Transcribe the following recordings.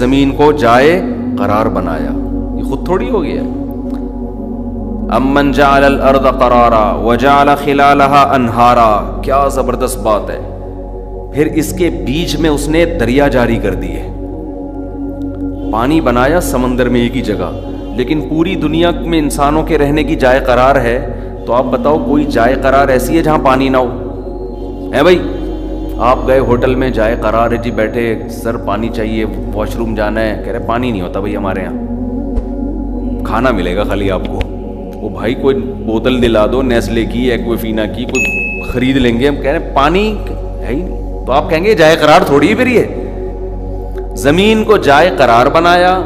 زمین کو جائے قرار بنایا. یہ خود تھوڑی ہو گیا. امن جعل الارض قرارا وجعل خلالها انہارا. کیا زبردست بات ہے. پھر اس کے بیچ میں اس نے دریا جاری کر دیے. پانی بنایا سمندر میں ایک ہی جگہ, لیکن پوری دنیا میں انسانوں کے رہنے کی جائے قرار ہے. تو آپ بتاؤ کوئی جائے قرار ایسی ہے جہاں پانی نہ ہو؟ ہے بھائی؟ آپ گئے ہوٹل میں, جائے قرار ہے جی, بیٹھے, سر پانی چاہیے, واش روم جانا ہے, کہہ رہے پانی نہیں ہوتا بھائی ہمارے یہاں, کھانا ملے گا خالی آپ کو. وہ بھائی کوئی بوتل دلا دو نیسلے کی, ایکویفینا کی, کوئی خرید لیں گے. ہم کہہ رہے ہیں پانی ہے ہی نہیں, تو آپ کہیں گے جائے قرار تھوڑی ہے پھر یہ. زمین کو جائے قرار بنایا.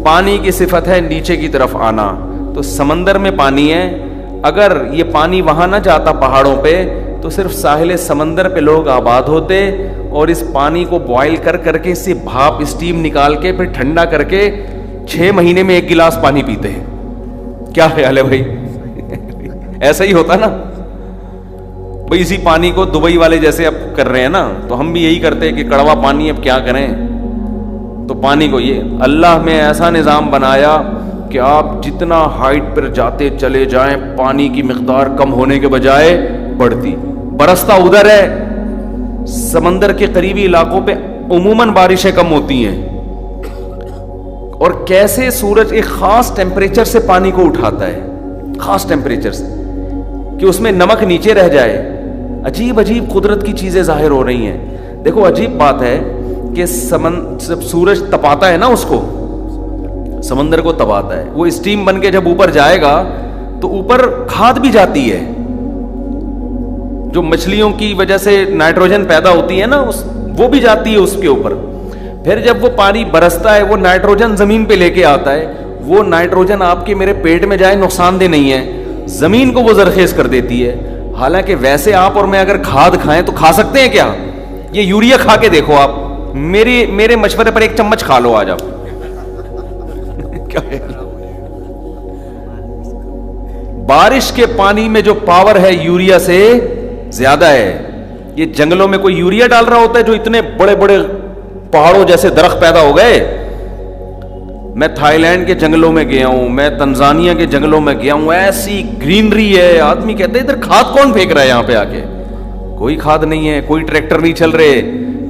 پانی کی صفت ہے نیچے کی طرف آنا, تو سمندر میں پانی ہے. اگر یہ پانی وہاں نہ جاتا پہاڑوں پہ, تو صرف ساحل سمندر پہ لوگ آباد ہوتے, اور اس پانی کو بوائل کر کر کے اس سے بھاپ اسٹیم نکال کے پھر ٹھنڈا کر کے 6 مہینے میں 1 گلاس پانی پیتے ہیں. کیا خیال ہے بھائی؟ ایسا ہی ہوتا نا بھائی. اسی پانی کو دبئی والے جیسے اب کر رہے ہیں نا, تو ہم بھی یہی کرتے ہیں کہ کڑوا پانی, اب کیا کریں. تو پانی کو یہ اللہ میں ایسا نظام بنایا کہ آپ جتنا ہائٹ پر جاتے چلے جائیں, پانی کی مقدار کم ہونے کے بجائے بڑھتی. برستا ادھر ہے, سمندر کے قریبی علاقوں پہ عموماً بارشیں کم ہوتی ہیں. اور کیسے سورج ایک خاص ٹیمپریچر سے پانی کو اٹھاتا ہے, خاص ٹیمپریچر سے, کہ اس میں نمک نیچے رہ جائے. عجیب عجیب قدرت کی چیزیں ظاہر ہو رہی ہیں. دیکھو عجیب بات ہے کہ جب سورج تپاتا ہے نا, اس کو سمندر کو تپاتا ہے, وہ اسٹیم بن کے جب اوپر جائے گا تو اوپر کھاد بھی جاتی ہے. جو مچھلیوں کی وجہ سے نائٹروجن پیدا ہوتی ہے نا, وہ بھی جاتی ہے اس کے اوپر. پھر جب وہ پانی برستا ہے, وہ نائٹروجن زمین پہ لے کے آتا ہے. وہ نائٹروجن آپ کے میرے پیٹ میں جائے نقصان دہ نہیں ہے, زمین کو وہ زرخیز کر دیتی ہے. حالانکہ ویسے آپ اور میں اگر کھاد کھائیں تو کھا سکتے ہیں کیا؟ یہ یوریا کھا کے دیکھو آپ, میرے مشورے پر 1 چمچ کھا لو آج آپ. بارش کے پانی میں جو پاور ہے یوریا سے زیادہ ہے. یہ جنگلوں میں کوئی یوریا ڈال رہا ہوتا ہے جو اتنے بڑے بڑے پہاڑوں جیسے درخت پیدا ہو گئے. میں تھائی لینڈ کے جنگلوں میں گیا ہوں, میں تنزانیہ کے جنگلوں میں گیا ہوں, ایسی گرینری ہے. آدمی کہتے ہیں ادھر کھاد کون پھینک رہا ہے یہاں پہ آ کے؟ کوئی کھاد نہیں ہے, کوئی ٹریکٹر نہیں چل رہے.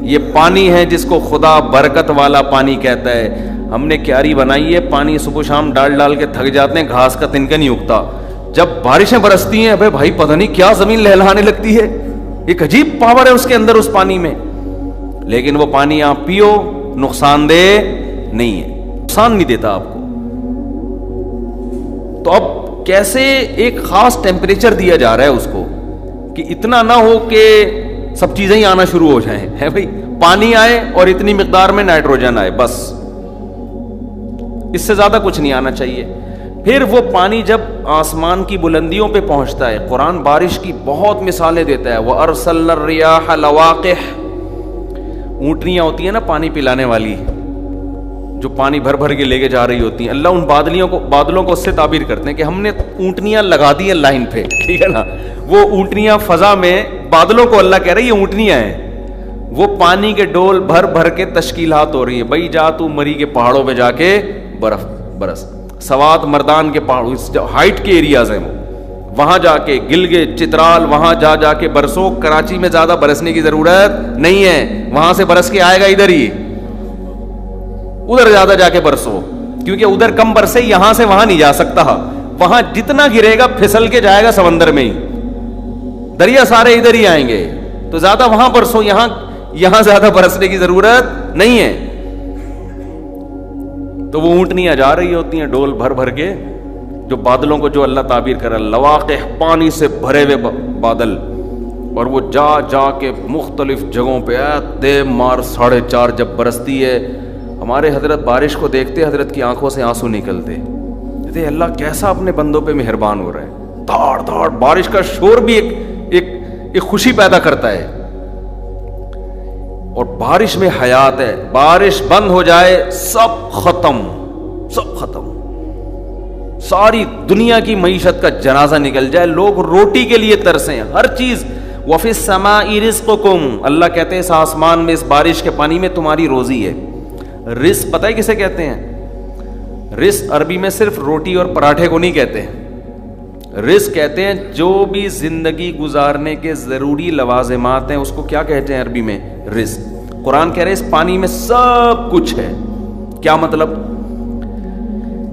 یہ پانی ہے جس کو خدا برکت والا پانی کہتا ہے. ہم نے کیاری بنائی ہے, پانی صبح شام ڈال کے تھک جاتے ہیں, گھاس کا تنکا نہیں اگتا. جب بارشیں برستی ہیں, ابے بھائی پتہ نہیں کیا زمین لہلانے لگتی ہے. ایک عجیب پاور ہے اس کے اندر, اس پانی میں. لیکن وہ پانی آپ پیو, نقصان دہ نہیں ہے, نقصان نہیں دیتا آپ کو. تو اب کیسے ایک خاص ٹیمپریچر دیا جا رہا ہے اس کو, کہ اتنا نہ ہو کہ سب چیزیں ہی آنا شروع ہو جائیں. ہے بھائی, پانی آئے اور اتنی مقدار میں نائٹروجن آئے, بس, اس سے زیادہ کچھ نہیں آنا چاہیے. پھر وہ پانی جب آسمان کی بلندیوں پہ پہنچتا ہے, قرآن بارش کی بہت مثالیں دیتا ہے. وَأَرْسَلْنَا الرِّيَاحَ لَوَاقِحَ, اونٹنیاں ہوتی ہیں نا پانی پلانے والی, جو پانی بھر بھر کے لے کے جا رہی ہوتی ہیں. اللہ ان بادلوں کو اس سے تعبیر کرتے ہیں کہ ہم نے اونٹنیاں لگا دی ہیں لائن پہ, ٹھیک ہے نا. وہ اونٹنیاں فضا میں, بادلوں کو اللہ کہہ رہے ہیں یہ اونٹنیاں ہیں, وہ پانی کے ڈول بھر بھر کے تشکیلات ہو رہی ہیں. بھائی جا تو مری کے پہاڑوں پہ جا کے برف برس, سوات مردان کے پہاڑ ہائٹ کے ایریاز ہیں, وہاں جا کے گلگت چترال, وہاں جا کے برسو. کراچی میں زیادہ برسنے کی ضرورت نہیں ہے, وہاں سے برس کے آئے گا ادھر ہی, ادھر زیادہ جا کے برسو, کیونکہ ادھر کم برسے, یہاں سے وہاں نہیں جا سکتا. وہاں جتنا گرے گا پھسل کے جائے گا سمندر میں ہی, دریا سارے ادھر ہی آئیں گے. تو زیادہ وہاں برسو, یہاں زیادہ برسنے کی ضرورت نہیں ہے. تو وہ اونٹنیاں جا رہی ہوتی ہیں ڈول بھر بھر کے, جو بادلوں کو جو اللہ تعبیر کر رہا ہے, لواقح, پانی سے بھرے ہوئے بادل, اور وہ جا کے مختلف جگہوں پہ دے مار 4.5 جب برستی ہے. ہمارے حضرت بارش کو دیکھتے حضرت کی آنکھوں سے آنسو نکلتے, کہتے اللہ کیسا اپنے بندوں پہ مہربان ہو رہا ہے. دھاڑ دھاڑ بارش کا شور بھی ایک خوشی پیدا کرتا ہے, اور بارش میں حیات ہے. بارش بند ہو جائے سب ختم, ساری دنیا کی معیشت کا جنازہ نکل جائے, لوگ روٹی کے لیے ترسیں, ہر چیز. وَفِي السَّمَاءِ رِزْقُكُمْ, اللہ کہتے ہیں اس آسمان میں, اس بارش کے پانی میں تمہاری روزی ہے. رزق پتہ ہے کسے کہتے ہیں؟ رزق عربی میں صرف روٹی اور پراٹھے کو نہیں کہتے ہیں، رزق کہتے ہیں جو بھی زندگی گزارنے کے ضروری لوازمات ہیں اس کو کیا کہتے ہیں عربی میں؟ رزق۔ قرآن کہہ رہے اس پانی میں سب کچھ ہے۔ کیا مطلب؟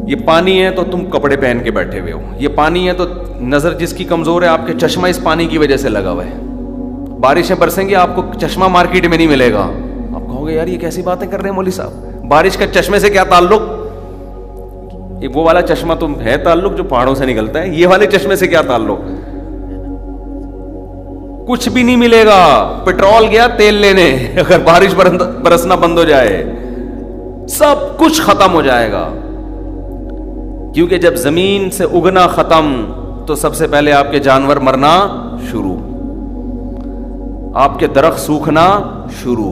یہ پانی ہے تو تم کپڑے پہن کے بیٹھے ہوئے ہو، یہ پانی ہے تو نظر جس کی کمزور ہے آپ کے چشمہ اس پانی کی وجہ سے لگا ہوا ہے، بارشیں برسیں گی آپ کو چشمہ مارکیٹ میں نہیں ملے گا، آپ کہو گے یار یہ کیسی باتیں کر رہے ہیں مولوی صاحب، بارش کا چشمے سے کیا تعلق؟ وہ والا چشمہ تو ہے تعلق جو پہاڑوں سے نکلتا ہے، یہ والے چشمے سے کیا تعلق؟ کچھ بھی نہیں ملے گا، پیٹرول گیا تیل لینے، اگر بارش برسنا بند ہو جائے سب کچھ ختم ہو جائے گا، کیونکہ جب زمین سے اگنا ختم تو سب سے پہلے آپ کے جانور مرنا شروع، آپ کے درخت سوکھنا شروع،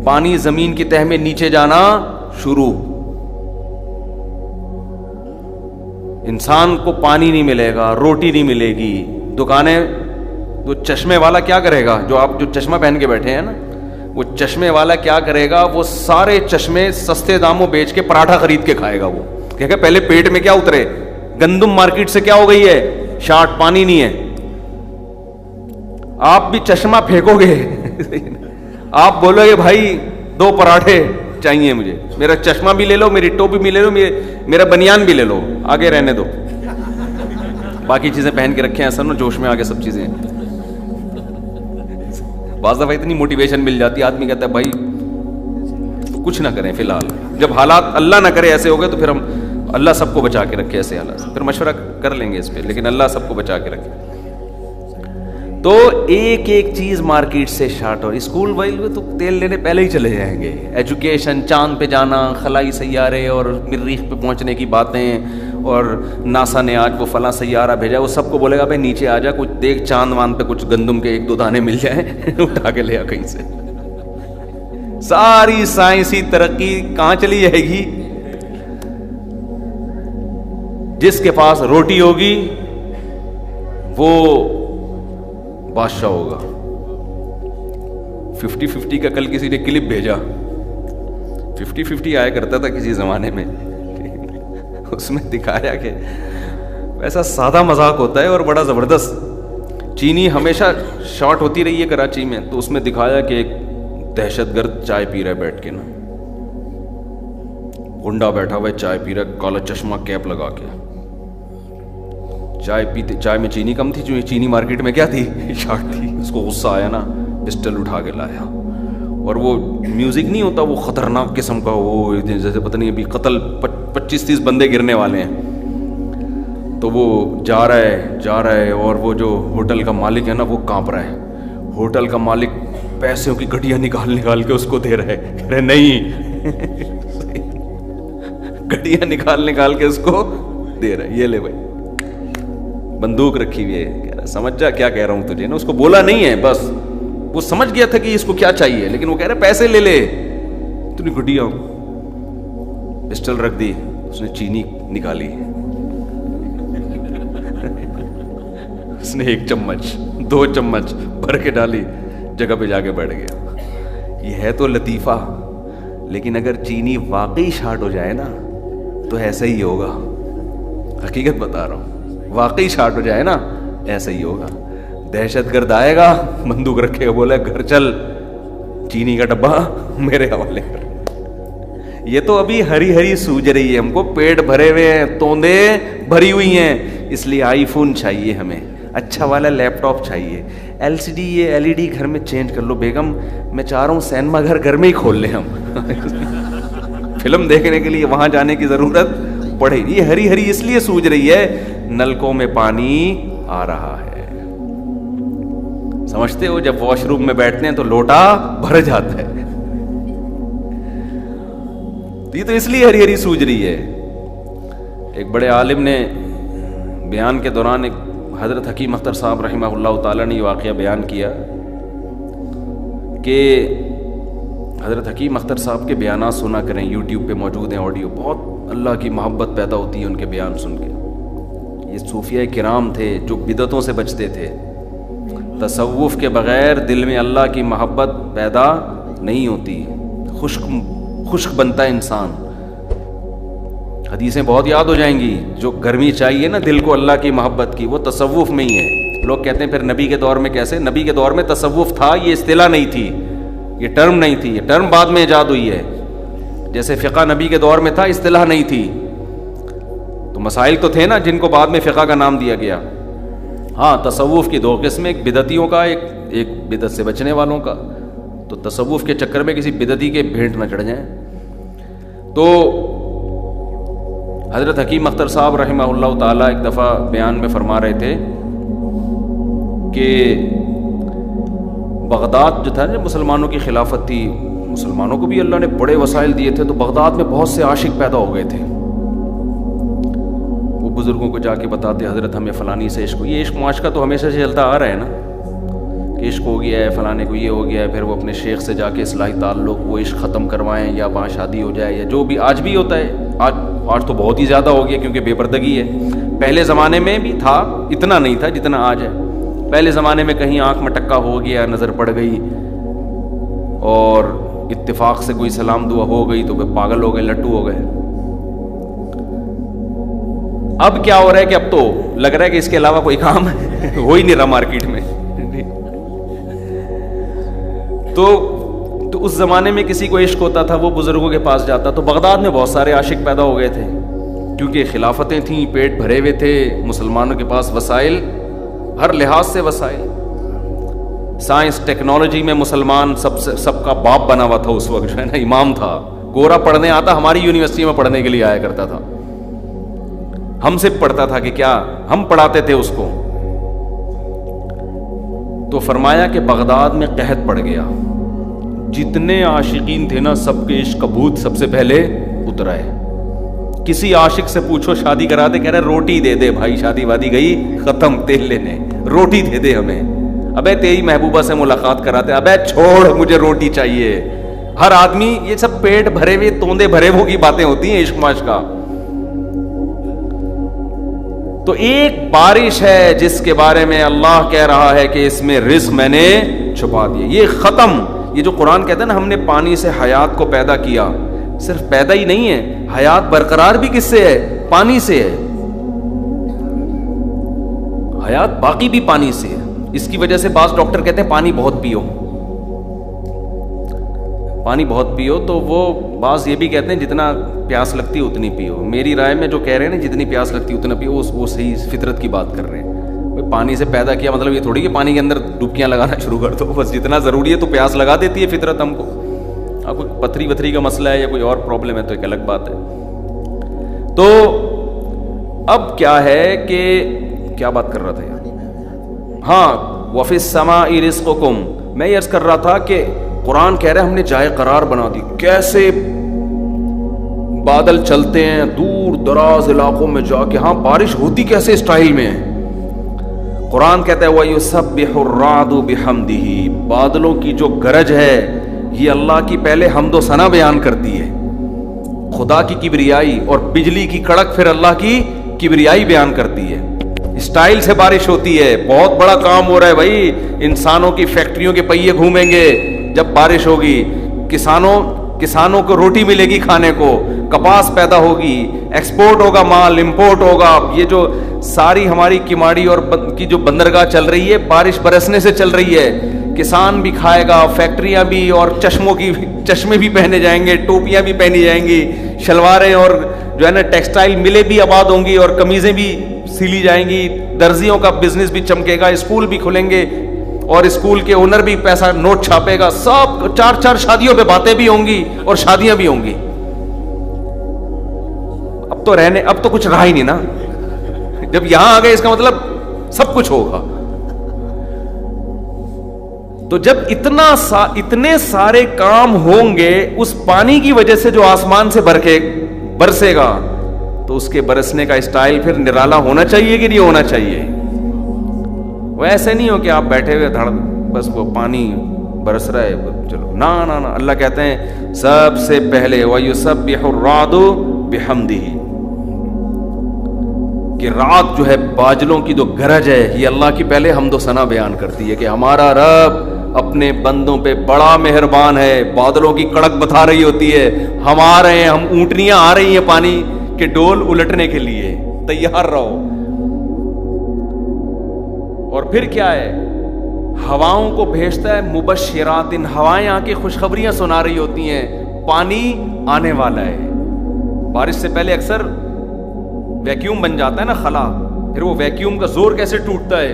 پانی زمین کی تہ میں نیچے جانا شروع، انسان کو پانی نہیں ملے گا، روٹی نہیں ملے گی، دکانیں، وہ چشمے والا کیا کرے گا؟ جو آپ جو چشمہ پہن کے بیٹھے ہیں نا، وہ چشمے والا کیا کرے گا؟ وہ سارے چشمے سستے داموں بیچ کے پراٹھا خرید کے کھائے گا، وہ کہ پہلے پیٹ میں کیا اترے؟ گندم مارکیٹ سے کیا ہو گئی ہے؟ شارٹ، پانی نہیں ہے۔ آپ بھی چشمہ پھینکو گے آپ بولو گے بھائی 2 پراٹھے چاہیے مجھے، میرا چشمہ بھی لے لو، میری ٹوپی بھی لے لو، میرا بنیان بھی لے لو، آگے رہنے دو، باقی چیزیں پہن کے رکھیں ایسا نا جوش میں آگے سب چیزیں۔ بعض دفعہ اتنی موٹیویشن مل جاتی ہے، آدمی کہتا ہے بھائی کچھ نہ کریں فی الحال، جب حالات اللہ نہ کرے ایسے ہو گئے تو پھر ہم اللہ سب کو بچا کے رکھے ایسے حالات سے، پھر مشورہ کر لیں گے اس پہ، لیکن اللہ سب کو بچا کے رکھے۔ تو ایک ایک چیز مارکیٹ سے شارٹ، اور اسکول والے تو تیل لینے پہلے ہی چلے جائیں گے، ایجوکیشن، چاند پہ جانا، خلائی سیارے اور مریخ پہ پہنچنے کی باتیں، اور ناسا نے آج وہ فلاں سیارہ بھیجا، وہ سب کو بولے گا بھائی نیچے آ جا، کچھ دیکھ چاند وان پہ کچھ گندم کے 1-2 دانے مل جائیں اٹھا کے لے آ کہیں سے۔ ساری سائنسی ترقی کہاں چلی جائے گی؟ جس کے پاس روٹی ہوگی وہ بادشاہ ہوگا۔ 50-50 کا کل کسی نے کلپ بھیجا، 50-50 آیا کرتا تھا کسی زمانے میں، اس میں دکھایا کہ ایسا سادہ مذاق ہوتا ہے اور بڑا زبردست، چینی ہمیشہ شارٹ ہوتی رہی ہے کراچی میں، تو اس میں دکھایا کہ ایک دہشت گرد چائے پی رہا ہے بیٹھ کے نا، گنڈا بیٹھا ہوا ہے چائے پی رہا ہے، کالا چشمہ کیپ لگا کے، چائے پیتے، چائے میں چینی کم تھی، جو چینی مارکیٹ میں کیا تھی؟ شارٹ تھی۔ اس کو غصہ آیا نا، پسٹل اٹھا کے لایا، اور وہ میوزک نہیں ہوتا وہ خطرناک قسم کا، وہ جیسے پتہ نہیں ابھی قتل 25-30 بندے گرنے والے ہیں، تو وہ جا رہا ہے اور وہ جو ہوٹل کا مالک ہے نا وہ کانپ رہا ہے، ہوٹل کا مالک پیسوں کی گڈیاں نکال کے اس کو دے رہا ہے، کہہ رہے نہیں گڈیاں نکال کے اس کو دے رہا ہے، یہ لے بھائی، بندوق رکھی ہوئی ہے، کہہ رہا سمجھ جا کیا کہہ رہا ہوں تجھے نا، اس کو بولا نہیں ہے، بس وہ سمجھ گیا تھا کہ اس کو کیا چاہیے، لیکن وہ کہہ رہا پیسے لے لے، تو نہیں گڈیاں، پسٹل رکھ دی، اس نے چینی نکالی، اس نے 1 چمچ 2 چمچ بھر کے ڈالی، جگہ پہ جا کے بیٹھ گیا۔ یہ ہے تو لطیفہ، لیکن اگر چینی واقعی شارٹ ہو جائے نا تو ایسا ہی ہوگا، حقیقت بتا رہا ہوں، واقعی شارٹ ہو جائے نا ایسا ہی ہوگا، دہشت گرد آئے گا، بندوق رکھے گا، بولے گھر چل، چینی کا ڈبہ میرے حوالے کر۔ یہ تو ابھی ہری ہری سوج رہی ہے، ہم کو پیٹ بھرے ہوئے ہیں، توندے بھری ہوئی ہیں، اس لیے آئی فون چاہیے ہمیں، اچھا والا لیپ ٹاپ چاہیے، LCD یہ LED گھر میں چینج کر لو بیگم، میں چاہ رہا ہوں سینما گھر میں ہی کھول لیں ہم فلم دیکھنے کے لیے وہاں جانے کی ضرورت پڑے گی۔ یہ ہری ہری اس لیے سوج رہی ہے، نلکوں میں پانی آ رہا ہے، سمجھتے ہو؟ جب واش روم میں بیٹھتے ہیں تو لوٹا بھر جاتا ہے، یہ تو اس لیے ہری ہری سوج رہی ہے۔ ایک بڑے عالم نے بیان کے دوران، ایک حضرت حکیم اختر صاحب رحمہ اللہ تعالیٰ نے یہ واقعہ بیان کیا کہ حضرت حکیم اختر صاحب کے بیانات سنا کریں، یوٹیوب پہ موجود ہیں آڈیو، بہت اللہ کی محبت پیدا ہوتی ہے ان کے بیان سن کے۔ یہ صوفیہ کرام تھے جو بدعتوں سے بچتے تھے، تصوف کے بغیر دل میں اللہ کی محبت پیدا نہیں ہوتی، خشک بنتا ہے انسان. حدیثیں بہت یاد ہو جائیں گی. جو گرمی چاہیے نا دل کو اللہ کی محبت کی, وہ تصوف میں ہی ہے. لوگ کہتے ہیں پھر نبی کے دور میں کیسے؟ نبی کے دور میں تصوف تھا, یہ اصطلاح نہیں تھی, یہ ٹرم نہیں تھی. یہ ٹرم بعد میں ایجاد ہوئی ہے. جیسے فقہ نبی کے دور میں تھا, اصطلاح نہیں تھی. تو مسائل تو تھے نا جن کو بعد میں فقہ کا نام دیا گیا. ہاں, تصوف کی دو قسم, ایک بدعتیوں کا, ایک بدعت سے بچنے والوں کا. تو تصوف کے چکر میں کسی بدعتی کے بھینٹ نہ چڑھ جائیں. تو حضرت حکیم اختر صاحب رحمہ اللہ تعالیٰ ایک دفعہ بیان میں فرما رہے تھے کہ بغداد جو تھا نا, مسلمانوں کی خلافت تھی, مسلمانوں کو بھی اللہ نے بڑے وسائل دیے تھے, تو بغداد میں بہت سے عاشق پیدا ہو گئے تھے. وہ بزرگوں کو جا کے بتاتے, حضرت ہمیں فلانی سے عشق. یہ عشق معاشقہ تو ہمیشہ سے چلتا آ رہا ہے نا, کہ عشق ہو گیا ہے, فلانے کو یہ ہو گیا ہے. پھر وہ اپنے شیخ سے جا کے اصلاحی تعلق, وہ عشق ختم کروائیں, یا وہاں شادی ہو جائے, یا جو بھی آج بھی ہوتا ہے. آج تو بہت ہی زیادہ ہو گیا کیونکہ بے پردگی ہے. پہلے زمانے میں بھی تھا, اتنا نہیں تھا جتنا آج ہے. پہلے زمانے میں کہیں آنکھ میں ٹکا ہو گیا, نظر پڑ گئی, اور اتفاق سے کوئی سلام دعا ہو گئی تو پھر پاگل ہو گئے, لٹو ہو گئے. اب کیا ہو رہا ہے کہ اب تو لگ رہا ہے کہ اس کے علاوہ کوئی کام ہو ہی نہیں رہا مارکیٹ میں. تو اس زمانے میں کسی کو عشق ہوتا تھا, وہ بزرگوں کے پاس جاتا. تو بغداد میں بہت سارے عاشق پیدا ہو گئے تھے, کیونکہ خلافتیں تھیں, پیٹ بھرے ہوئے تھے, مسلمانوں کے پاس وسائل, ہر لحاظ سے وسائل. سائنس ٹیکنالوجی میں مسلمان سب کا باپ بنا ہوا تھا اس وقت, جو ہے نا امام تھا. گورا پڑھنے آتا, ہماری یونیورسٹی میں پڑھنے کے لیے آیا کرتا تھا, ہم سے پڑھتا تھا کہ کیا ہم پڑھاتے تھے اس کو. تو فرمایا کہ بغداد میں قحط پڑ گیا, جتنے عاشقین تھے نا سب کے عشق کا بھوت سب سے پہلے اترا ہے. کسی عاشق سے پوچھو شادی کرا دے, کہہ رہے روٹی دے دے بھائی, شادی وادی گئی ختم, تیل لینے, روٹی دے دے ہمیں. ابے تیری محبوبہ سے ملاقات کراتے, ابے چھوڑ مجھے روٹی چاہیے. ہر آدمی, یہ سب پیٹ بھرے ہوئے, توندے بھرے ہوئے کی باتیں ہوتی ہیں عشق معاشقہ. تو ایک بارش ہے جس کے بارے میں اللہ کہہ رہا ہے کہ اس میں رزق میں نے چھپا دیا, یہ ختم. یہ جو قرآن کہتا ہے نا ہم نے پانی سے حیات کو پیدا کیا, صرف پیدا ہی نہیں ہے, حیات برقرار بھی کس سے ہے؟ پانی سے ہے. حیات باقی بھی پانی سے ہے. اس کی وجہ سے بعض ڈاکٹر کہتے ہیں پانی بہت پیو, پانی بہت پیو. تو وہ بعض یہ بھی کہتے ہیں جتنا پیاس لگتی ہے اتنی پیو. میری رائے میں جو کہہ رہے ہیں نا جتنی پیاس لگتی ہے اتنا پیو, وہ صحیح فطرت کی بات کر رہے ہیں. پانی سے پیدا کیا مطلب یہ تھوڑی کہ پانی کے اندر ڈبکیاں لگانا شروع کر دو, بس جتنا ضروری ہے تو پیاس لگا دیتی ہے فطرت ہم کو. اب کوئی پتھری وتھری کا مسئلہ ہے یا کوئی اور پرابلم ہے تو ایک الگ بات ہے. تو اب کیا ہے کہ کیا بات کر رہا تھا یار, ہاں وَفِي السَّمَاءِ رِزْقُكُمْ, میں یہ عرض کر رہا تھا کہ قرآن کہہ رہا ہے ہم نے جائے قرار بنا دی. کیسے بادل چلتے ہیں دور دراز علاقوں میں جا کے, ہاں بارش ہوتی کیسے اسٹائل میں ہے. قرآن کہتا ہے وَيُسَبِّحُ الرَّعْدُ بِحَمْدِهِ, بادلوں کی جو گرج ہے یہ اللہ کی پہلے حمد و ثنا بیان کرتی ہے, خدا کی کبریائی, اور بجلی کی کڑک پھر اللہ کی کبریائی بیان کرتی ہے. اسٹائل سے بارش ہوتی ہے, بہت بڑا کام ہو رہا ہے بھائی. انسانوں کی فیکٹریوں کے پہیے گھومیں گے جب بارش ہوگی, کسانوں کو روٹی ملے گی کھانے کو, کپاس پیدا ہوگی, ایکسپورٹ ہوگا مال, امپورٹ ہوگا. یہ جو ساری ہماری کماڑی اور کی جو بندرگاہ چل رہی ہے بارش برسنے سے چل رہی ہے. کسان بھی کھائے گا, فیکٹریاں بھی, اور چشمے بھی پہنے جائیں گے, ٹوپیاں بھی پہنی جائیں گی, شلواریں اور جو ہے نا ٹیکسٹائل ملیں بھی آباد ہوں گی, اور قمیضیں بھی سیلی جائیں گی, درزیوں کا بزنس بھی چمکے گا, اسکول بھی کھلیں گے, اور اسکول کے اونر بھی پیسہ نوٹ چھاپے گا, سب 4 شادیوں پہ باتیں بھی ہوں گی اور شادیاں بھی ہوں گی. اب تو کچھ رہا ہی نہیں نا, جب یہاں آ گئے اس کا مطلب سب کچھ ہوگا. تو جب اتنے سارے کام ہوں گے اس پانی کی وجہ سے جو آسمان سے برسے گا, تو اس کے برسنے کا اسٹائل پھر نرالا ہونا چاہیے کہ نہیں ہونا چاہیے. وہ ایسے نہیں ہو کہ آپ بیٹھے ہوئے بس وہ پانی برس رہا ہے چلو, نا. اللہ کہتے ہیں سب سے پہلے وَيُسَبِّحُ الرَّعْدُ بِحَمْدِهِ, کہ رات جو ہے باجلوں کی جو گرج ہے یہ اللہ کی پہلے حمد و ثنا بیان کرتی ہے کہ ہمارا رب اپنے بندوں پہ بڑا مہربان ہے. بادلوں کی کڑک بتا رہی ہوتی ہے, ہم آ رہے ہیں, ہم اونٹنیاں آ رہی ہیں پانی کے ڈول الٹنے کے لیے, تیار رہو. اور پھر کیا ہے, ہواؤں کو بھیجتا ہے مبشرات, ہوائیں آ کے خوشخبریاں سنا رہی ہوتی ہیں, پانی آنے والا ہے. بارش سے پہلے اکثر ویکیوم بن جاتا ہے نا خلا, پھر وہ ویکیوم کا زور کیسے ٹوٹتا ہے,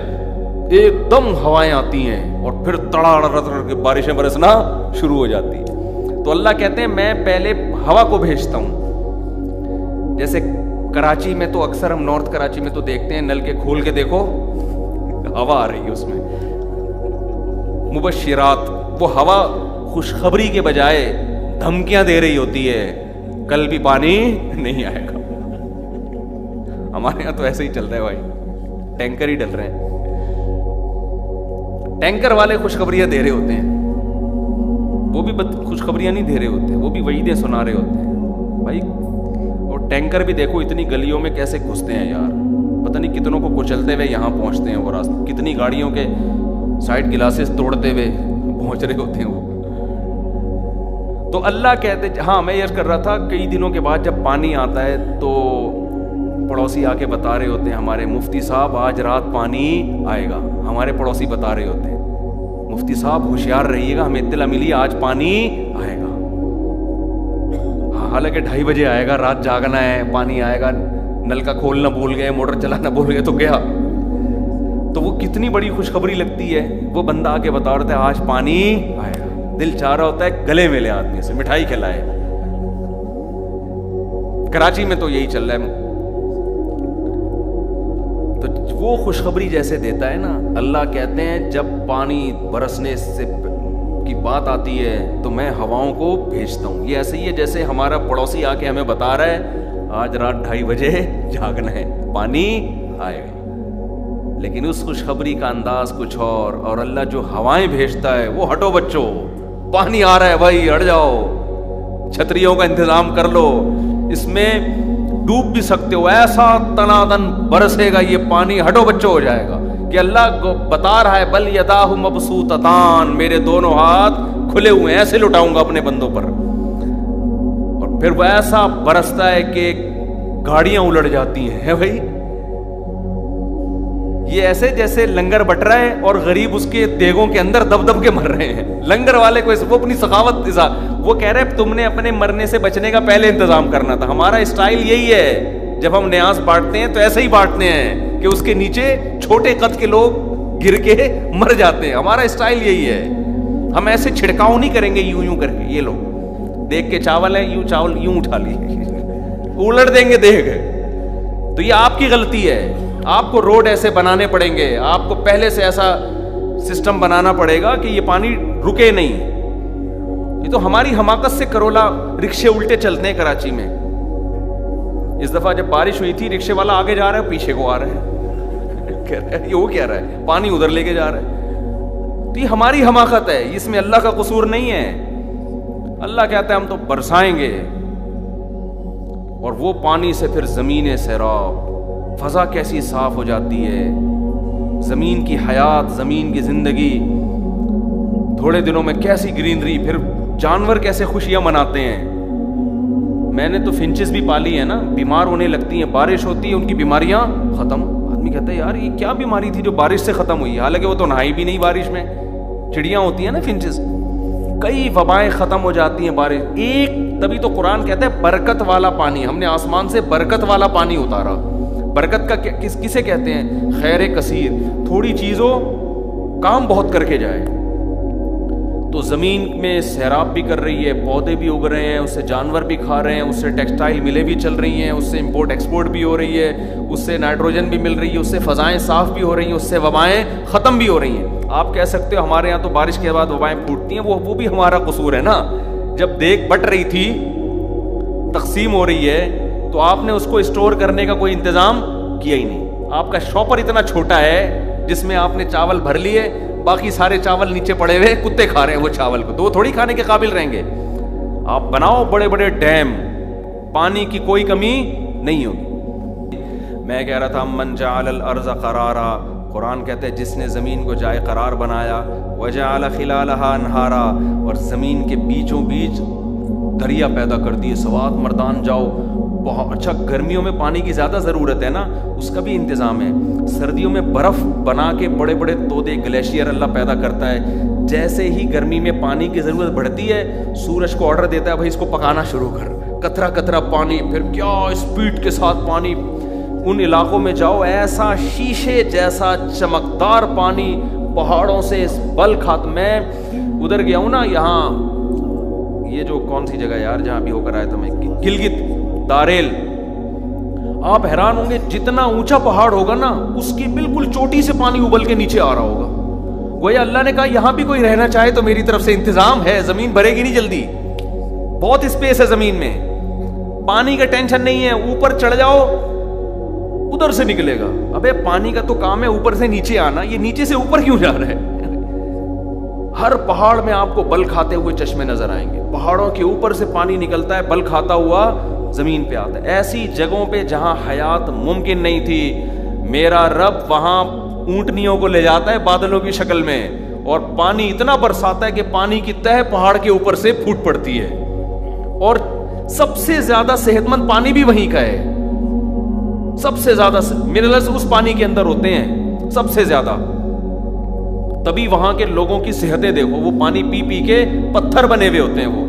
ایک دم ہوائیں آتی ہیں اور پھر تڑاڑ کے بارشیں برسنا شروع ہو جاتی ہیں. تو اللہ کہتے ہیں میں پہلے ہوا کو بھیجتا ہوں. جیسے کراچی میں تو اکثر ہم نارتھ کراچی میں تو دیکھتے ہیں, نل کے کھول کے دیکھو ہوا آ رہی ہے اس میں, مبشرات. وہ ہوا خوشخبری کے بجائے دھمکیاں دے رہی ہوتی ہے, کل بھی پانی نہیں آئے گا. ہمارے یہاں تو ایسے ہی چل رہا ہے بھائی, ٹینکر ہی ڈل رہے ہیں. ٹینکر والے خوشخبریاں دے رہے ہوتے ہیں, وہ بھی خوشخبریاں نہیں دے رہے ہوتے, وہ بھی وعیدیں سنا رہے ہوتے ہیں بھائی. اور ٹینکر بھی دیکھو اتنی گلیوں میں کیسے گھستے ہیں یار, پتہ نہیں کتنوں کو کچلتے ہوئے یہاں پہنچتے ہیں. وہ راستہ کتنی گاڑیوں کے سائڈ گلاسز توڑتے ہوئے پہنچ رہے ہوتے ہیں وہ. تو اللہ کہتے, ہاں میں یہ کر رہا تھا, کئی دنوں کے بعد جب پانی آتا ہے تو پڑوسی آ کے بتا رہے ہوتے ہیں ہمارے مفتی صاحب آج رات پانی آئے گا. ہمارے پڑوسی بتا رہے ہوتے ہیں مفتی صاحب ہوشیار رہیے گا, ہمیں اطلاع ملی آج پانی آئے گا. حالانکہ 2:30 بجے آئے گا, رات جاگنا ہے, پانی آئے گا, نل کا کھولنا بھول گئے, موٹر چلانا بھول گئے تو گیا. تو وہ کتنی بڑی خوشخبری لگتی ہے. وہ بندہ آ کے بتا رہا ہے آج پانی آئے گا, دل چاہ رہا ہوتا ہے گلے ملے آدمی سے, مٹھائی کھلائے. کراچی میں تو یہی چل رہا ہے. تو وہ خوشخبری جیسے دیتا ہے نا, اللہ کہتے ہیں جب پانی برسنے سے کی بات آتی ہے تو میں ہواؤں کو بھیجتا ہوں. یہ ایسے ہی ہے جیسے ہمارا پڑوسی آ کے ہمیں بتا رہا ہے آج رات 2:30 بجے جاگنا ہے, پانی آئے گا. لیکن اس خوشخبری کا انداز کچھ اور اللہ جو ہوائیں بھیجتا ہے وہ ہٹو بچوں, پانی آ رہا ہے بھائی, ہٹ جاؤ, چھتریوں کا انتظام کر لو, اس میں ڈوب بھی سکتے ہو, ایسا تنادن برسے گا یہ پانی, ہٹو بچوں ہو جائے گا. کہ اللہ بتا رہا ہے بل یداہ مبسوطتان, میرے دونوں ہاتھ کھلے ہوئے ہیں, ایسے لٹاؤں گا اپنے بندوں پر. اور پھر وہ ایسا برستا ہے کہ گاڑیاں الٹ جاتی ہیں بھائی. یہ ایسے جیسے لنگر بٹ رہا ہے اور غریب اس کے دیگوں کے اندر دب دب کے مر رہے ہیں. لنگر والے کو وہ اپنی سخاوت, وہ کہہ رہے تم نے اپنے مرنے سے بچنے کا پہلے انتظام کرنا تھا. ہمارا اسٹائل یہی ہے, جب ہم نیاز بانٹتے ہیں تو ایسے ہی بانٹتے ہیں کہ اس کے نیچے چھوٹے قد کے لوگ گر کے مر جاتے ہیں. ہمارا اسٹائل یہی ہے, ہم ایسے چھڑکاؤ نہیں کریں گے یوں کر کے. یہ لوگ دیکھ کے چاول ہے, یوں چاول یوں اٹھا لیے, الٹ دیں گے دیکھ. تو یہ آپ کی غلطی ہے. آپ کو روڈ ایسے بنانے پڑیں گے, آپ کو پہلے سے ایسا سسٹم بنانا پڑے گا کہ یہ پانی رکے نہیں. یہ تو ہماری حماقت سے کرولا رکشے الٹے چلتے ہیں کراچی میں. اس دفعہ جب بارش ہوئی تھی رکشے والا آگے جا رہا ہے, پیچھے کو آ رہا ہے, کہہ رہا ہے یہ وہ کہہ رہا ہے پانی ادھر لے کے جا رہا ہے. تو یہ ہماری حماقت ہے, اس میں اللہ کا قصور نہیں ہے. اللہ کہتا ہے ہم تو برسائیں گے, اور وہ پانی سے پھر زمین سیراب, فضا کیسی صاف ہو جاتی ہے, زمین کی حیات, زمین کی زندگی, تھوڑے دنوں میں کیسی گرینری, پھر جانور کیسے خوشیاں مناتے ہیں. میں نے تو فنچز بھی پالی ہے نا, بیمار ہونے لگتی ہیں, بارش ہوتی ہے ان کی بیماریاں ختم. آدمی کہتا ہے یار یہ کیا بیماری تھی جو بارش سے ختم ہوئی, حالانکہ وہ تو نہائی بھی نہیں بارش میں. چڑیاں ہوتی ہیں نا فنچز, کئی وبائیں ختم ہو جاتی ہیں بارش ایک. تبھی تو قرآن کہتا ہے برکت والا پانی, ہم نے آسمان سے برکت والا پانی اتارا. برکت کا کسے کہتے ہیں؟ خیر کثیر, تھوڑی چیز ہو کام بہت کر کے جائے. تو زمین میں سیراب بھی کر رہی ہے, پودے بھی اگ رہے ہیں, اس سے جانور بھی کھا رہے ہیں, اس سے ٹیکسٹائل ملیں بھی چل رہی ہیں, اس سے امپورٹ ایکسپورٹ بھی ہو رہی ہے, اس سے نائٹروجن بھی مل رہی ہے, اس سے فضائیں صاف بھی ہو رہی ہیں, اس سے وبائیں ختم بھی ہو رہی ہیں. آپ کہہ سکتے ہو ہمارے یہاں تو بارش کے بعد وبائیں پھوٹتی ہیں, وہ بھی ہمارا قصور ہے نا. جب دیگ بٹ رہی تھی, تقسیم ہو رہی ہے, تو آپ نے اس کو اسٹور کرنے کا کوئی انتظام کیا ہی نہیں. آپ کا شاپر اتنا چھوٹا ہے جس میں آپ نے چاول بھر لیے, باقی سارے چاول نیچے پڑے ہوئے, کتے کھا رہے ہیں وہ چاول کو, تو وہ تھوڑی کھانے کے قابل رہیں گے. آپ بناؤ بڑے بڑے ڈیم, پانی کی کوئی کمی نہیں ہوگی. میں کہہ رہا تھا من جعل الارض قرارا, قرآن کہتے ہیں جس نے زمین کو جائے قرار بنایا، وجعل خلالها انہارا، اور زمین کے بیچوں بیچ دریا پیدا کر دیے، سوات مردان جاؤ۔ بہت اچھا، گرمیوں میں پانی کی زیادہ ضرورت ہے نا، اس کا بھی انتظام ہے۔ سردیوں میں برف بنا کے بڑے بڑے تودے گلیشیئر اللہ پیدا کرتا ہے۔ جیسے ہی گرمی میں پانی کی ضرورت بڑھتی ہے، سورج کو آرڈر دیتا ہے بھائی اس کو پکانا شروع کر، قطرہ قطرہ پانی، پھر کیا اسپیڈ کے ساتھ پانی۔ ان علاقوں میں جاؤ، ایسا شیشے جیسا چمکدار پانی پہاڑوں سے بل کھاتا۔ میں ادھر گیا ہوں نا، یہاں یہ جو کون سی جگہ یار جہاں بھی ہو کر آیا تھا میں، گلگت داریل، آپ حیران ہوں گے جتنا اونچا پہاڑ ہوگا نا اس کی بالکل چوٹی سے پانی ابل کے نیچے آ رہا ہوگا۔ گویا اللہ نے کہا یہاں بھی کوئی رہنا چاہے تو میری طرف سے انتظام ہے، زمین بھرے گی نہیں جلدی، بہت اسپیس ہے زمین میں، پانی کا ٹینشن نہیں ہے، اوپر چڑھ جاؤ ادھر سے نکلے گا۔ ابے پانی کا تو کام ہے اوپر سے نیچے آنا، یہ نیچے سے اوپر کیوں جا رہا ہے؟ ہر پہاڑ میں آپ کو بل کھاتے ہوئے چشمے نظر آئیں گے، پہاڑوں کے اوپر سے پانی نکلتا ہے، بل کھاتا ہوا زمین پہ آتا ہے۔ ایسی جگہوں پہ جہاں حیات ممکن نہیں تھی، میرا رب وہاں اونٹنیوں کو لے جاتا ہے بادلوں کی شکل میں، اور پانی اتنا برساتا ہے کہ پانی کی تہ پہاڑ کے اوپر سے پھوٹ پڑتی ہے، اور سب سے زیادہ صحت مند پانی بھی وہیں کا ہے، سب سے زیادہ منرلز اس پانی کے اندر ہوتے ہیں سب سے زیادہ، تبھی وہاں کے لوگوں کی صحتیں دیکھو، وہ پانی پی پی کے پتھر بنے ہوئے ہوتے ہیں، وہ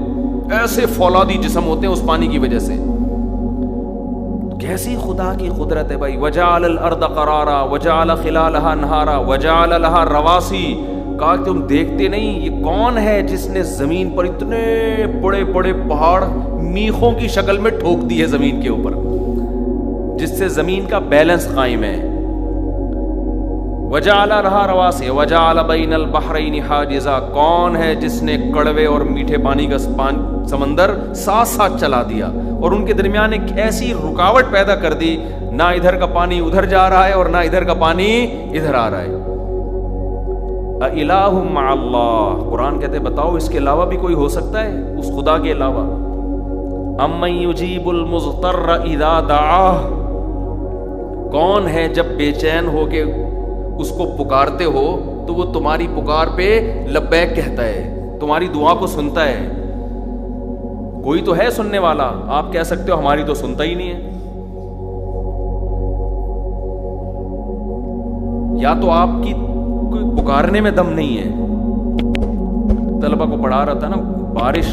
ایسے فولادی جسم ہوتے ہیں اس پانی کی وجہ سے۔ کیسی خدا کی قدرت ہے بھائی، وجعل الارض قرارا وجعل خلالها انہارا وجعل لها رواسی، کہا کہ تم دیکھتے نہیں یہ کون ہے جس نے زمین پر اتنے بڑے بڑے پہاڑ میخوں کی شکل میں ٹھوک دی ہے زمین کے اوپر، جس سے زمین کا بیلنس قائم ہے۔ وجعل لها رواسی وجعل بین البحرین حاجزا، کون ہے جس نے کڑوے اور میٹھے پانی کا سمندر ساتھ ساتھ چلا دیا اور ان کے درمیان ایک ایسی رکاوٹ پیدا کر دی، نہ ادھر کا پانی ادھر جا رہا ہے اور نہ ادھر کا پانی ادھر آ رہا ہے۔ اِلٰہ مع اللہ، قرآن کہتے بتاؤ اس کے علاوہ بھی کوئی ہو سکتا ہے اس خدا کے علاوہ؟ امن یجیب المضطر اذا دعاہ، کون ہے جب بے چین ہو کے اس کو پکارتے ہو تو وہ تمہاری پکار پہ لبیک کہتا ہے، تمہاری دعا کو سنتا ہے؟ کوئی تو ہے سننے والا، آپ کہہ سکتے ہو ہماری تو سنتا ہی نہیں ہے، یا تو آپ کی کوئی پکارنے میں دم نہیں ہے۔ طلبہ کو پڑھا رہا تھا نا، بارش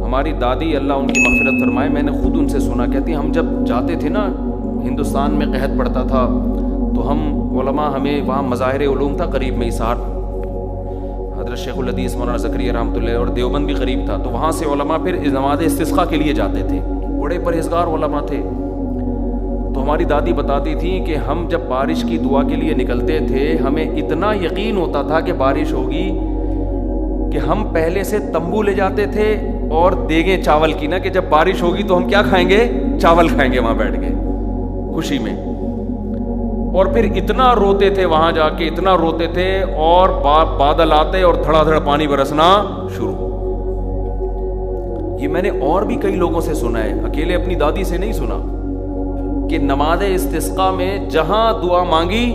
ہماری دادی اللہ ان کی مغفرت فرمائے، میں نے خود ان سے سنا، کہتی ہم جب جاتے تھے نا ہندوستان میں قحط پڑتا تھا تو ہم علماء، ہمیں وہاں مظاہر علوم تھا قریب میں، اسار حضرت شیخ الحدیث مولانا زکریا رحمۃ اللہ، اور دیوبند بھی قریب تھا، تو وہاں سے علماء پھر نماز استسقاء کے لیے جاتے تھے، بڑے پرہیزگار علماء تھے۔ تو ہماری دادی بتاتی تھی کہ ہم جب بارش کی دعا کے لیے نکلتے تھے ہمیں اتنا یقین ہوتا تھا کہ بارش ہوگی کہ ہم پہلے سے تمبو لے جاتے تھے اور دیگیں چاول کی، نا کہ جب بارش ہوگی تو ہم کیا کھائیں گے؟ چاول کھائیں گے وہاں بیٹھ کے خوشی میں، اور پھر اتنا روتے تھے وہاں جا کے، اتنا روتے تھے، اور بادل آتے اور دھڑا دھڑ پانی برسنا شروع۔ یہ میں نے اور بھی کئی لوگوں سے سنا ہے، اکیلے اپنی دادی سے نہیں سنا، کہ نماز استسقاء میں جہاں دعا مانگی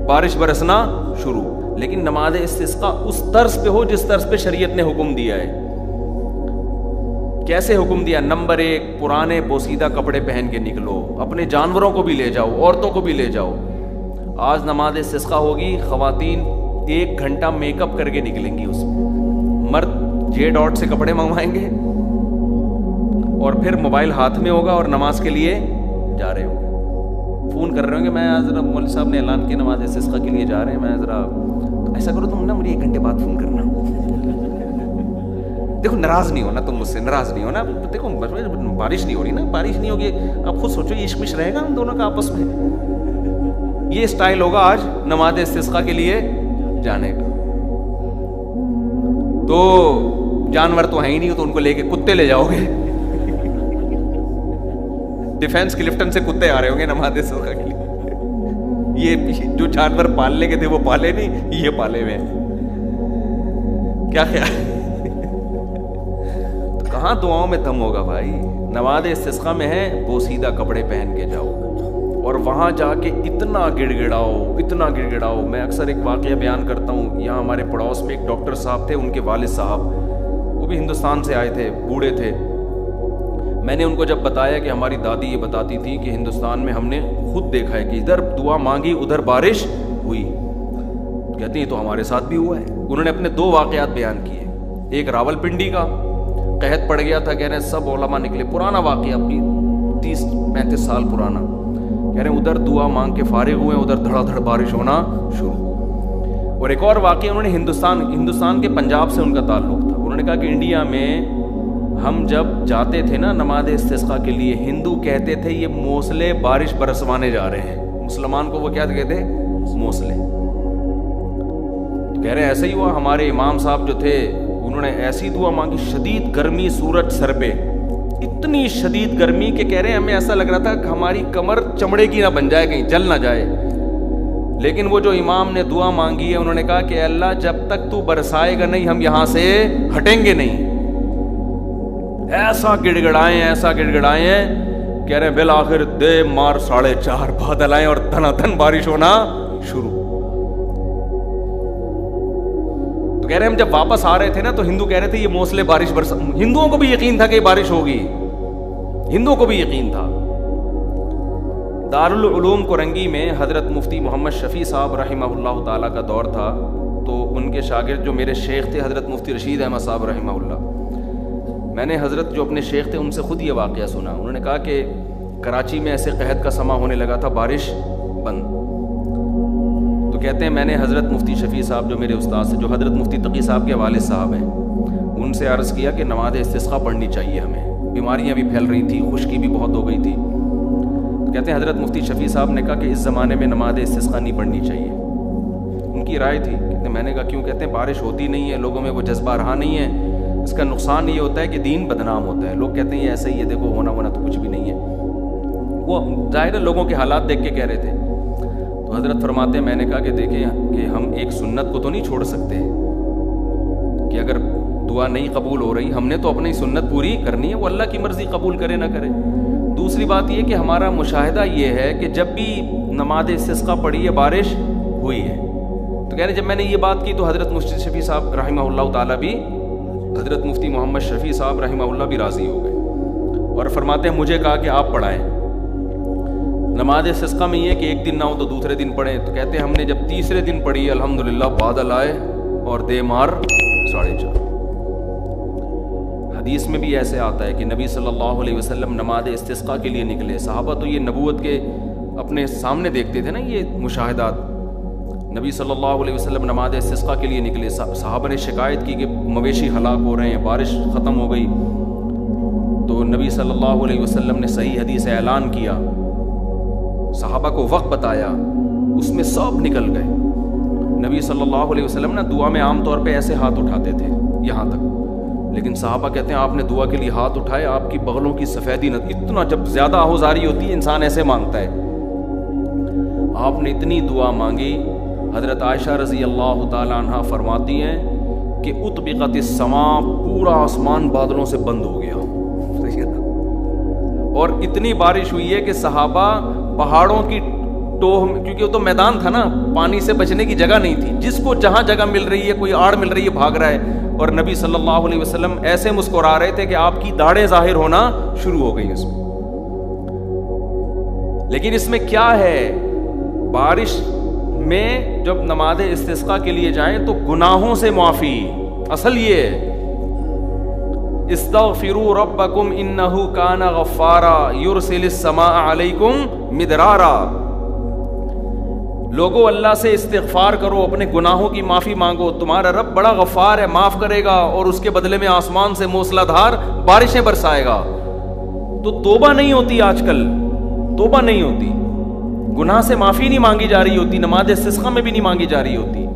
بارش برسنا شروع، لیکن نماز استسقاء اس طرز پہ ہو جس طرز پہ شریعت نے حکم دیا ہے۔ کیسے حکم دیا؟ نمبر 1، پرانے بوسیدہ کپڑے پہن کے نکلو، اپنے جانوروں کو بھی لے جاؤ، عورتوں کو بھی لے جاؤ۔ آج نماز استسقاء ہوگی، خواتین 1 گھنٹہ میک اپ کر کے نکلیں گی، اس میں مرد J.Dot سے کپڑے منگوائیں گے، اور پھر موبائل ہاتھ میں ہوگا اور نماز کے لیے جا رہے ہوں گے، فون کر رہے ہوں گے، میں ذرا مولوی صاحب نے اعلان کیا نماز استسقاء کے لیے جا رہے ہیں، میں ذرا ایسا کرو تم نا مجھے 1 گھنٹے بعد فون کرنا۔ دیکھو ناراض نہیں ہونا، تم مجھ سے ناراض نہیں ہونا، دیکھو بارش نہیں ہو رہی نا، بارش نہیں ہوگی، اب خود سوچو یہ عشق رہے گا ہم دونوں کا آپس میں، یہ اسٹائل ہوگا آج نماز استسقاء کے لیے جانے کا۔ تو جانور تو ہیں ہی نہیں، تو ان کو لے کے کتے لے جاؤ گے، ڈیفینس کلفٹن سے کتے آ رہے ہوں گے نماز استسقاء کے لیے، یہ جو جانور پالنے کے تھے وہ پالے نہیں، یہ پالے ہوئے ہیں، کیا خیال؟ کہاں دعاؤں میں دم ہوگا بھائی؟ نماز استسقاء میں ہے بوسیدہ کپڑے پہن کے جاؤ، اور وہاں جا کے اتنا گڑ گڑاؤ. میں اکثر ایک واقعہ بیان کرتا ہوں. یہاں ہمارے پڑوس میں ایک ڈاکٹر صاحب تھے, ان کے والد صاحب, وہ بھی ہندوستان سے آئے تھے, بوڑھے تھے. میں نے ان کو جب بتایا کہ ہماری دادی یہ بتاتی تھی کہ ہندوستان میں ہم نے خود دیکھا ہے کہ ادھر دعا مانگی ادھر بارش ہوئی. کہتے ہیں تو ہمارے ساتھ بھی ہوا ہے. انہوں نے اپنے 2 واقعات بیان کیے. ایک راول پنڈی کا, قحط پڑ گیا تھا, کہہ رہے ہیں سب علماء نکلے, پرانا واقعہ اپنی 30-35 سال پرانا, کہہ رہے ہیں ادھر دعا مانگ کے فارغ ہوئے, ادھر دھڑا دھڑ بارش ہونا شروع. اور ایک اور واقعہ انہوں نے ہندوستان کے پنجاب سے ان کا تعلق تھا. انہوں نے کہا کہ انڈیا میں ہم جب جاتے تھے نا نماز استسقاء کے لیے, ہندو کہتے تھے یہ موسلے بارش برسوانے جا رہے ہیں, مسلمان کو وہ کیا کہتے موسلے. کہہ رہے ہیں ایسا ہی ہوا. ہمارے امام صاحب جو تھے انہوں نے ایسی دعا مانگی, شدید گرمی, سورج سر پہ, اتنی شدید گرمی کہ کہہ رہے ہیں ہمیں ایسا لگ رہا تھا کہ ہماری کمر چمڑے کی نہ بن جائے, کہیں جل نہ جائے. لیکن وہ جو امام نے دعا مانگی ہے, انہوں نے کہا کہ اللہ جب تک تو برسائے گا نہیں ہم یہاں سے ہٹیں گے نہیں. ایسا گڑ گڑائے ہیں, کہہ رہے ہیں بالآخر دے مار 4:30 بادل آئے اور دھنا دھن بارش ہونا شروع. تو کہہ رہے ہیں ہم جب واپس آ رہے تھے نا تو ہندو کہہ رہے تھے یہ موسلے بارش ہندوؤں کو بھی یقین تھا کہ بارش ہوگی, ہندوؤں کو بھی یقین تھا. دارالعلوم کرنگی میں حضرت مفتی محمد شفیع صاحب رحمہ اللہ تعالیٰ کا دور تھا. تو ان کے شاگرد جو میرے شیخ تھے حضرت مفتی رشید احمد صاحب رحمہ اللہ, میں نے حضرت جو اپنے شیخ تھے ان سے خود یہ واقعہ سنا. انہوں نے کہا کہ کراچی میں ایسے قحط کا سما ہونے لگا تھا, بارش بند. تو کہتے ہیں میں نے حضرت مفتی شفیع صاحب جو میرے استاد سے, جو حضرت مفتی تقی صاحب کے والد صاحب ہیں, ان سے عرض کیا کہ نماز استسقاء پڑھنی چاہیے ہمیں, بیماریاں بھی پھیل رہی تھیں, خشکی بھی بہت ہو گئی تھی. تو کہتے ہیں حضرت مفتی شفیع صاحب نے کہا کہ اس زمانے میں نماز استسقاء نہیں پڑھنی چاہیے. ان کی رائے تھی. کہتے ہیں میں نے کہا کیوں؟ کہتے ہیں بارش ہوتی نہیں ہے, لوگوں میں وہ جذبہ رہا نہیں ہے, اس کا نقصان یہ ہوتا ہے کہ دین بدنام ہوتا ہے. لوگ کہتے ہیں یہ ایسا ہی ہے, دیکھو ہونا تو کچھ بھی نہیں ہے. وہ ظاہر ہے لوگوں کے حالات دیکھ کے کہہ رہے تھے. تو حضرت فرماتے ہیں میں نے کہا کہ دیکھیں کہ ہم ایک سنت کو تو نہیں چھوڑ سکتے کہ اگر دعا نہیں قبول ہو رہی, ہم نے تو اپنی سنت پوری کرنی ہے, وہ اللہ کی مرضی قبول کرے نہ کرے. دوسری بات یہ کہ ہمارا مشاہدہ یہ ہے کہ جب بھی نماز استسقاء پڑھی ہے بارش ہوئی ہے. تو کہہ رہے جب میں نے یہ بات کی تو حضرت مفتی شفیع صاحب رحمہ اللہ تعالیٰ بھی, حضرت مفتی محمد شفیع صاحب رحمہ اللہ بھی راضی ہو گئے اور فرماتے ہیں مجھے کہا کہ آپ پڑھائیں. نماز استسقاء میں یہ کہ ایک دن نہ ہو تو دوسرے دن پڑھیں. تو کہتے ہیں ہم نے جب تیسرے دن پڑھی الحمدللہ بادل آئے اور دے مار 4:30. حدیث میں بھی ایسے آتا ہے کہ نبی صلی اللہ علیہ وسلم نماز استسقاء کے لیے نکلے. صحابہ تو یہ نبوت کے اپنے سامنے دیکھتے تھے نا یہ مشاہدات. نبی صلی اللہ علیہ وسلم نماز استسقاء کے لیے نکلے. صحابہ نے شکایت کی کہ مویشی ہلاک ہو رہے ہیں, بارش ختم ہو گئی. تو نبی صلی اللہ علیہ وسلم نے صحیح حدیث اعلان کیا, صحابہ کو وقت بتایا, اس میں سب نکل گئے. نبی صلی اللہ علیہ وسلم نا دعا میں عام طور پہ ایسے ہاتھ اٹھاتے تھے یہاں تک, لیکن صحابہ کہتے ہیں آپ نے دعا کے لیے ہاتھ اٹھائے, آپ کی بغلوں کی سفیدی نہ, اتنا جب زیادہ آہوزاری ہوتی ہے انسان ایسے مانگتا ہے. آپ نے اتنی دعا مانگی. حضرت عائشہ رضی اللہ تعالیٰ عنہ فرماتی ہیں کہ اطبقت السماء, پورا آسمان بادلوں سے بند ہو گیا. اور اتنی بارش ہوئی ہے کہ صحابہ پہاڑوں کی ٹوہ میں, کیونکہ وہ تو میدان تھا نا, پانی سے بچنے کی جگہ نہیں تھی, جس کو جہاں جگہ مل رہی ہے, کوئی آڑ مل رہی ہے بھاگ رہا ہے. اور نبی صلی اللہ علیہ وسلم ایسے مسکرا رہے تھے کہ آپ کی داڑھیں ظاہر ہونا شروع ہو گئی اس میں. لیکن اس میں کیا ہے, بارش میں جب نماز استسقاء کے لیے جائیں تو گناہوں سے معافی. اصل یہ ہے استغفروا ربکم انہ کان غفارا یرسل السماء علیکم مدرارا. لوگوں اللہ سے استغفار کرو, اپنے گناہوں کی معافی مانگو, تمہارا رب بڑا غفار ہے, معاف کرے گا اور اس کے بدلے میں آسمان سے موسلا دھار بارشیں برسائے گا. تو توبہ نہیں ہوتی, آج کل توبہ نہیں ہوتی, گناہ سے معافی نہیں مانگی جا رہی ہوتی, نماز استسقاء میں بھی نہیں مانگی جا رہی ہوتی.